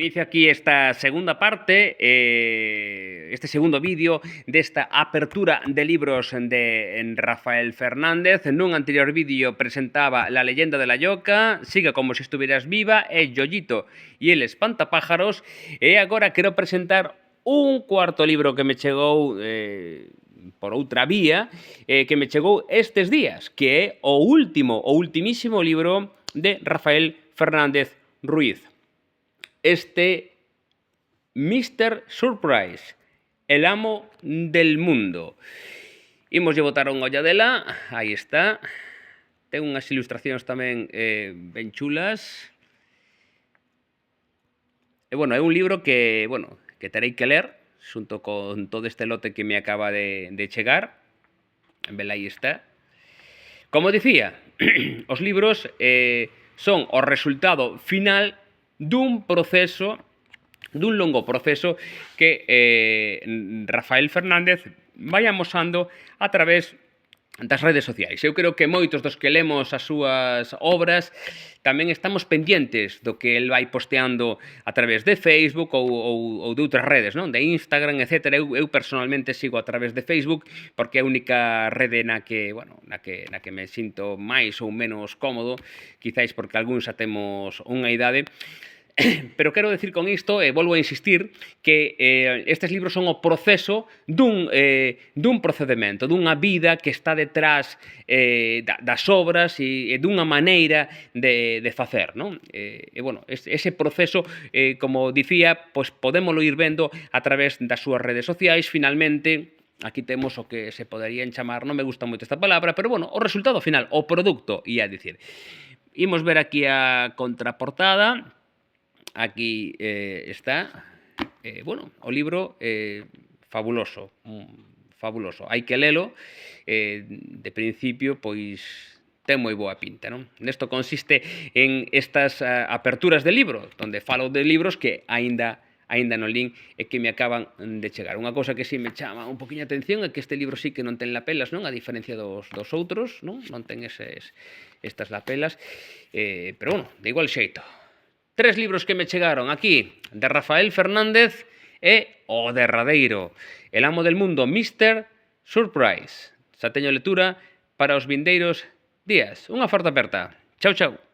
Inicio aquí esta segunda parte, este segundo vídeo desta apertura de libros de Rafael Fernández. Nun anterior vídeo presentaba La leyenda de la Lloca, Siga como se estuvieras viva, e Yoyito e el espantapájaros. E agora quero presentar un cuarto libro que me chegou por outra vía, que me chegou estes días, que é o ultimísimo libro de Rafael Fernández Ruiz. Este Mr. Surprise, el amo del mundo. Imos lle botar unha olladela, aí está. Ten unhas ilustracións tamén ben chulas. E, bueno, é un libro que terei que ler, xunto con todo este lote que me acaba de chegar. Vela, aí está. Como dicía, os libros son o resultado final dun longo proceso que Rafael Fernández vai amosando a través das redes sociais. Eu creo que moitos dos que lemos as súas obras tamén estamos pendientes do que el vai posteando a través de Facebook ou de outras redes, non? De Instagram, etc. Eu personalmente sigo a través de Facebook porque é a única rede na que me sinto máis ou menos cómodo, quizáis porque algúns xa temos unha idade. Pero quero decir con isto, e volvo a insistir, que estes libros son o proceso dun procedimento, dunha vida que está detrás das obras e dunha maneira de facer, non? Ese proceso, como dicía, pois podémolo ir vendo a través das súas redes sociais. Finalmente, aquí temos o que se poderían chamar, non me gusta moito esta palabra, pero, bueno, o resultado final, o produto, ia dicir. Imos ver aquí a contraportada. Aquí está, o libro fabuloso, fabuloso. Hai que lelo, de principio, pois ten moi boa pinta, non? Nesto consiste en estas aperturas de libro, onde falo de libros que aínda non lín e que me acaban de chegar. Unha cousa que si me chama un poquinho a atención é que este libro sí que non ten lapelas, non? A diferencia dos outros, non? Non ten estas lapelas, pero, de igual xeito. 3 libros que me chegaron aquí, de Rafael Fernández e o derradeiro, El amo del mundo, Mr. Surprise. Xa teño lectura para os vindeiros días. Unha forte aperta. Chao, chao.